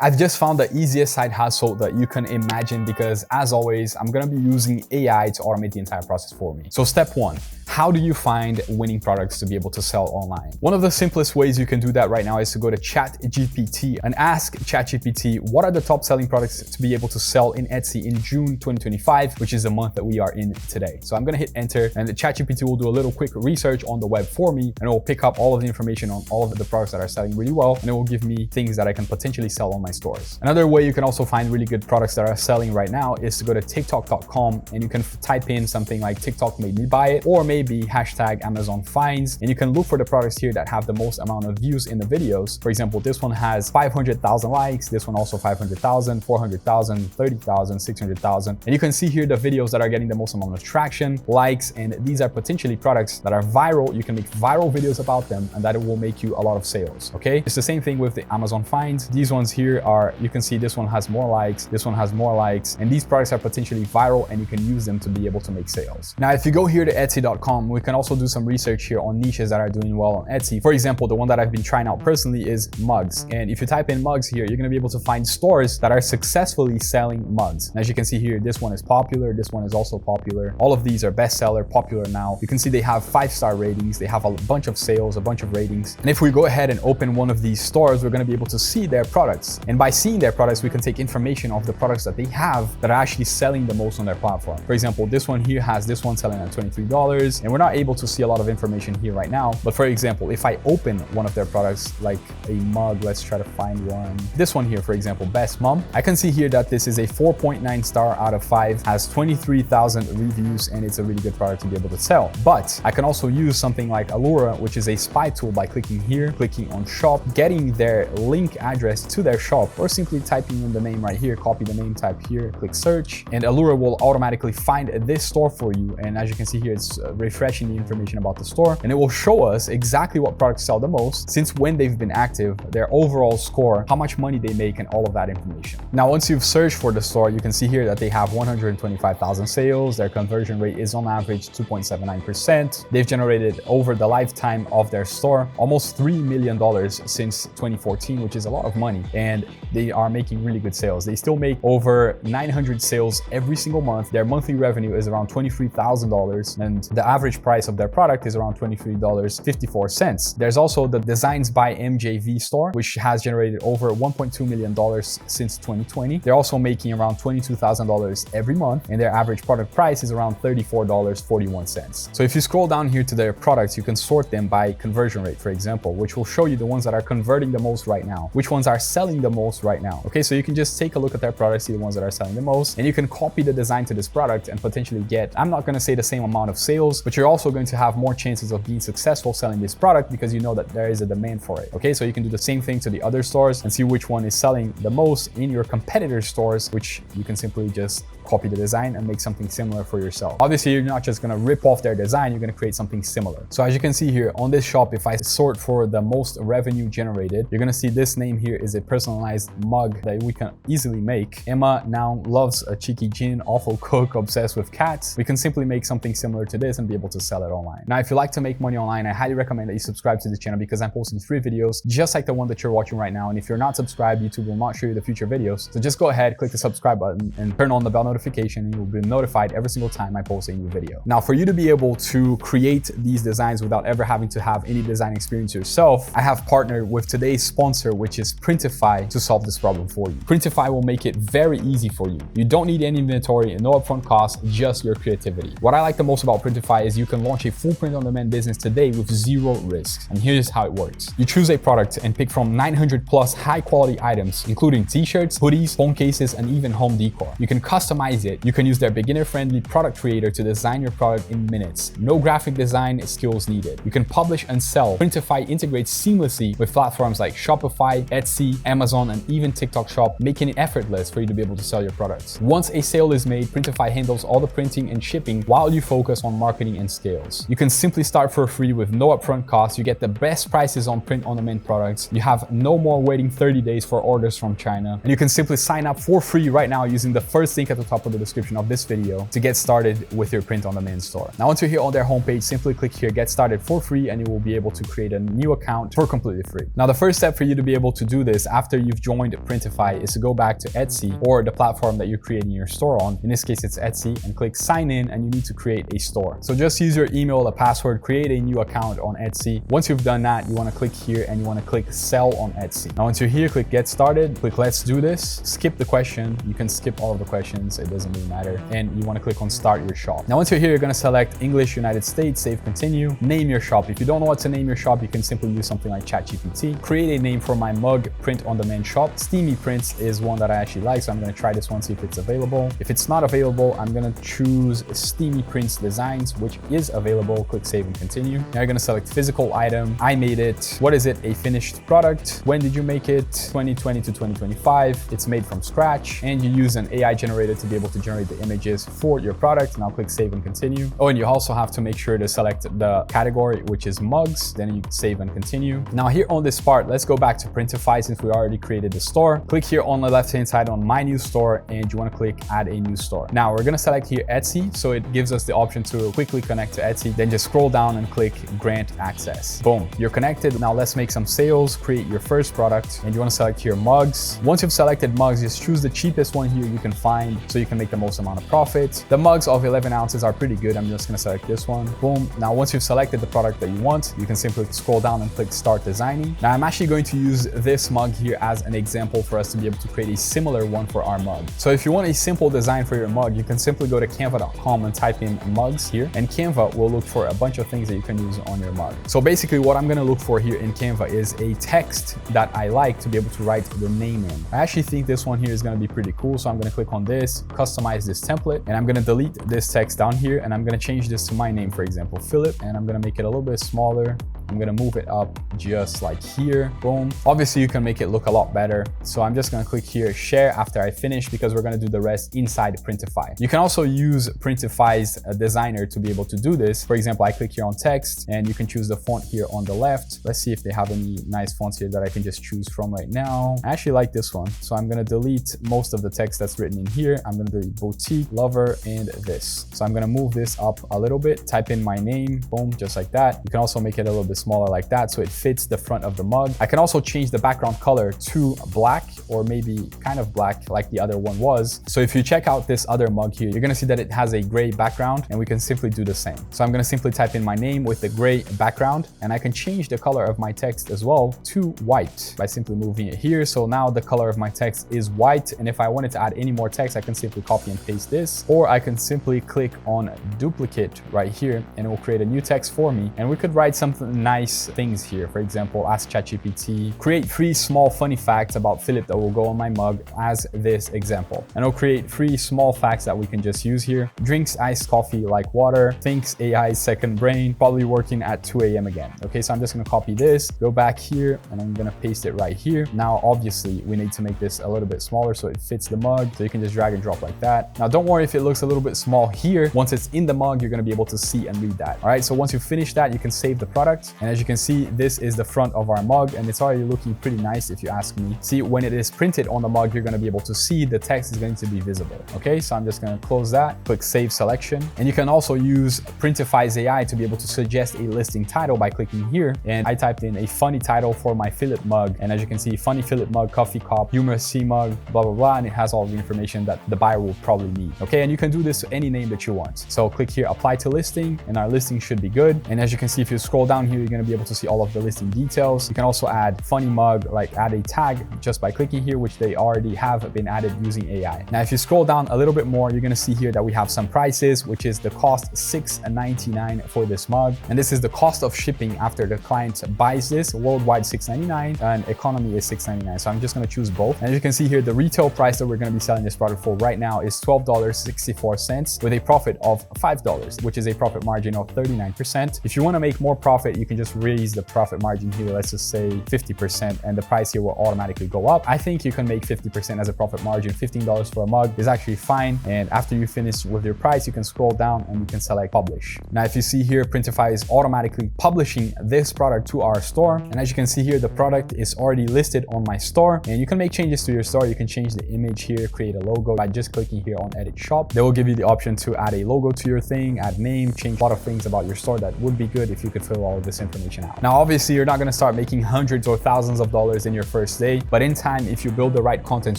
I've just found the easiest side hustle that you can imagine because, as always, I'm gonna be using AI to automate the entire process for me. So step one, how do you find winning products to be able to sell online? One of the simplest ways you can do that right now is to go to ChatGPT and ask ChatGPT, what are the top selling products to be able to sell in Etsy in June 2025, which is the month that we are in today. So I'm gonna hit enter and the ChatGPT will do a little quick research on the web for me and it will pick up all of the information on all of the products that are selling really well and it will give me things that I can potentially sell on my stores. Another way you can also find really good products that are selling right now is to go to TikTok.com and you can type in something like TikTok made me buy it, or maybe hashtag Amazon finds, and you can look for the products here that have the most amount of views in the videos. For example, this one has 500,000 likes, this one also 500,000, 400,000, 30,000, 600,000. And you can see here the videos that are getting the most amount of traction, likes, and these are potentially products that are viral. You can make viral videos about them and that it will make you a lot of sales, okay? It's the same thing with the Amazon finds. These ones here are, you can see this one has more likes, this one has more likes, and these products are potentially viral and you can use them to be able to make sales. Now, if you go here to Etsy.com, we can also do some research here on niches that are doing well on Etsy. For example, the one that I've been trying out personally is mugs. And if you type in mugs here, you're gonna be able to find stores that are successfully selling mugs. And as you can see here, this one is popular, this one is also popular. All of these are bestseller, popular now. You can see they have 5-star ratings, they have a bunch of sales, a bunch of ratings. And if we go ahead and open one of these stores, we're gonna be able to see their products. And by seeing their products, we can take information of the products that they have that are actually selling the most on their platform. For example, this one here has this one selling at $23, and we're not able to see a lot of information here right now. But for example, if I open one of their products, like a mug, let's try to find one. This one here, for example, Best Mom. I can see here that this is a 4.9 star out of 5, has 23,000 reviews, and it's a really good product to be able to sell. But I can also use something like Allura, which is a spy tool, by clicking here, clicking on shop, getting their link address to their shop, or simply typing in the name right here, copy the name, type here, click search, and Allura will automatically find this store for you. And as you can see here, it's refreshing the information about the store, and it will show us exactly what products sell the most, since when they've been active, their overall score, how much money they make, and all of that information. Now, once you've searched for the store, you can see here that they have 125,000 sales. Their conversion rate is on average 2.79%. They've generated over the lifetime of their store almost $3 million since 2014, which is a lot of money, and they are making really good sales. They still make over 900 sales every single month. Their monthly revenue is around $23,000, and the average price of their product is around $23.54. There's also the Designs by MJV store, which has generated over $1.2 million since 2020. They're also making around $22,000 every month, and their average product price is around $34.41. So if you scroll down here to their products, you can sort them by conversion rate, for example, which will show you the ones that are converting the most right now, which ones are selling the most right now. Okay, so you can just take a look at their products, see the ones that are selling the most, and you can copy the design to this product and potentially get, I'm not going to say the same amount of sales, but you're also going to have more chances of being successful selling this product because you know that there is a demand for it. Okay, so you can do the same thing to the other stores and see which one is selling the most in your competitor stores, which you can simply just copy the design and make something similar for yourself. Obviously, you're not just going to rip off their design, you're going to create something similar. So as you can see here on this shop, if I sort for the most revenue generated, you're going to see this name here is a personalized mug that we can easily make. Emma now loves a cheeky gin, awful cook, obsessed with cats. We can simply make something similar to this and be able to sell it online. Now, if you like to make money online, I highly recommend that you subscribe to this channel because I'm posting free videos just like the one that you're watching right now. And if you're not subscribed, YouTube will not show you the future videos. So just go ahead, click the subscribe button and turn on the bell notification, and you will be notified every single time I post a new video. Now, for you to be able to create these designs without ever having to have any design experience yourself, I have partnered with today's sponsor, which is Printify, to solve this problem for you. Printify will make it very easy for you. You don't need any inventory and no upfront cost, just your creativity. What I like the most about Printify is you can launch a full print-on-demand business today with zero risks. And here's how it works. You choose a product and pick from 900 plus high-quality items, including t-shirts, hoodies, phone cases, and even home decor. You can customize it. You can use their beginner-friendly product creator to design your product in minutes. No graphic design skills needed. You can publish and sell. Printify integrates seamlessly with platforms like Shopify, Etsy, Amazon, and even TikTok Shop, making it effortless for you to be able to sell your products. Once a sale is made, Printify handles all the printing and shipping while you focus on marketing and scales. You can simply start for free with no upfront costs. You get the best prices on print-on-demand products. You have no more waiting 30 days for orders from China. And you can simply sign up for free right now using the first link at the top top of the description of this video to get started with your print-on-demand store. Now, once you're here on their homepage, simply click here, get started for free, and you will be able to create a new account for completely free. Now, the first step for you to be able to do this after you've joined Printify is to go back to Etsy or the platform that you're creating your store on. In this case, it's Etsy, and click sign in, and you need to create a store. So just use your email, a password, create a new account on Etsy. Once you've done that, you want to click here and you want to click sell on Etsy. Now, once you're here, click get started, click let's do this, skip the question. You can skip all of the questions, it doesn't really matter. And you want to click on start your shop. Now, once you're here, you're going to select English, United States, save continue, name your shop. If you don't know what to name your shop, you can simply use something like ChatGPT. Create a name for my mug print on demand shop. Steamy Prints is one that I actually like, so I'm going to try this one, see if it's available. If it's not available, I'm going to choose Steamy Prints Designs, which is available. Click save and continue. Now you're going to select physical item. I made it. What is it? A finished product. When did you make it? 2020 to 2025. It's made from scratch, and you use an AI generator to be able to generate the images for your product. Now click save and continue. Oh, and you also have to make sure to select the category, which is mugs. Then you save and continue. Now here on this part, let's go back to Printify since we already created the store. Click here on the left hand side on my new store, and you want to click add a new store. Now we're going to select here Etsy, so it gives us the option to quickly connect to Etsy. Then just scroll down and click grant access. Boom, you're connected. Now let's make some sales, create your first product, and you want to select here mugs. Once you've selected mugs, just choose the cheapest one here you can find so you can make the most amount of profit. The mugs of 11 ounces are pretty good. I'm just going to select this one. Boom. Now once you've selected the product that you want, you can simply scroll down and click start designing. Now I'm actually going to use this mug here as an example for us to be able to create a similar one for our mug. So if you want a simple design for your mug, you can simply go to canva.com and type in mugs here, and Canva will look for a bunch of things that you can use on your mug. So basically what I'm going to look for here in Canva is a text that I like to be able to write the name in. I actually think this one here is going to be pretty cool. So I'm going to click on this, customize this template, and I'm going to delete this text down here, and I'm going to change this to my name, for example, Philip, and I'm going to make it a little bit smaller. I'm going to move it up just like here. Boom. Obviously, you can make it look a lot better. So I'm just going to click here, share after I finish, because we're going to do the rest inside Printify. You can also use Printify's designer to be able to do this. For example, I click here on text, and you can choose the font here on the left. Let's see if they have any nice fonts here that I can just choose from right now. I actually like this one. So I'm going to delete most of the text that's written in here. I'm going to delete boutique, lover, and this. So I'm going to move this up a little bit, type in my name, boom, just like that. You can also make it a little bit smaller like that so it fits the front of the mug. I can also change the background color to black, or maybe kind of black like the other one was. So if you check out this other mug here, you're going to see that it has a gray background, and we can simply do the same. So I'm going to simply type in my name with the gray background, and I can change the color of my text as well to white by simply moving it here. So now the color of my text is white, and if I wanted to add any more text, I can simply copy and paste this, or I can simply click on duplicate right here, and it will create a new text for me. And we could write something nice things here. For example, ask ChatGPT, create 3 small funny facts about Philip that will go on my mug as this example. And it'll create 3 small facts that we can just use here. Drinks iced coffee like water, thinks AI second brain, probably working at 2 a.m. again. Okay, so I'm just going to copy this, go back here, and I'm going to paste it right here. Now, obviously, we need to make this a little bit smaller so it fits the mug. So you can just drag and drop like that. Now, don't worry if it looks a little bit small here. Once it's in the mug, you're going to be able to see and read that. All right, so once you finish that, you can save the product. And as you can see, this is the front of our mug, and it's already looking pretty nice if you ask me. See, when it is printed on the mug, you're going to be able to see the text is going to be visible. Okay, so I'm just going to close that, click save selection. And you can also use Printify's AI to be able to suggest a listing title by clicking here. And I typed in a funny title for my Philip mug, and as you can see, funny Philip mug, coffee cup, humorous sea mug, blah blah blah, and it has all the information that the buyer will probably need. Okay, and you can do this to any name that you want. So click here, apply to listing, and our listing should be good. And as you can see, if you scroll down here, you're going to be able to see all of the listing details. You can also add funny mug, like add a tag just by clicking here, which they already have been added using AI. Now, if you scroll down a little bit more, you're going to see here that we have some prices, which is the cost $6.99 for this mug. And this is the cost of shipping after the client buys this. Worldwide $6.99 and economy is $6.99. So I'm just going to choose both. And as you can see here, the retail price that we're going to be selling this product for right now is $12.64 with a profit of $5, which is a profit margin of 39%. If you want to make more profit, you can just raise the profit margin here, let's just say 50%, and the price here will automatically go up. I think you can make 50% as a profit margin. $15 for a mug is actually fine. And after you finish with your price, you can scroll down and you can select publish. Now, if you see here, Printify is automatically publishing this product to our store. And as you can see here, the product is already listed on my store, and you can make changes to your store. You can change the image here, create a logo by just clicking here on edit shop. They will give you the option to add a logo to your thing, add name, change a lot of things about your store. That would be good if you could fill all of this information out. Now, obviously, you're not going to start making hundreds or thousands of dollars in your first day, but in time, if you build the right content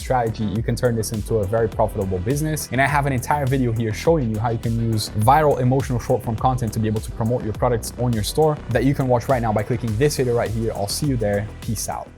strategy, you can turn this into a very profitable business. And I have an entire video here showing you how you can use viral emotional short form content to be able to promote your products on your store that you can watch right now by clicking this video right here. I'll see you there. Peace out.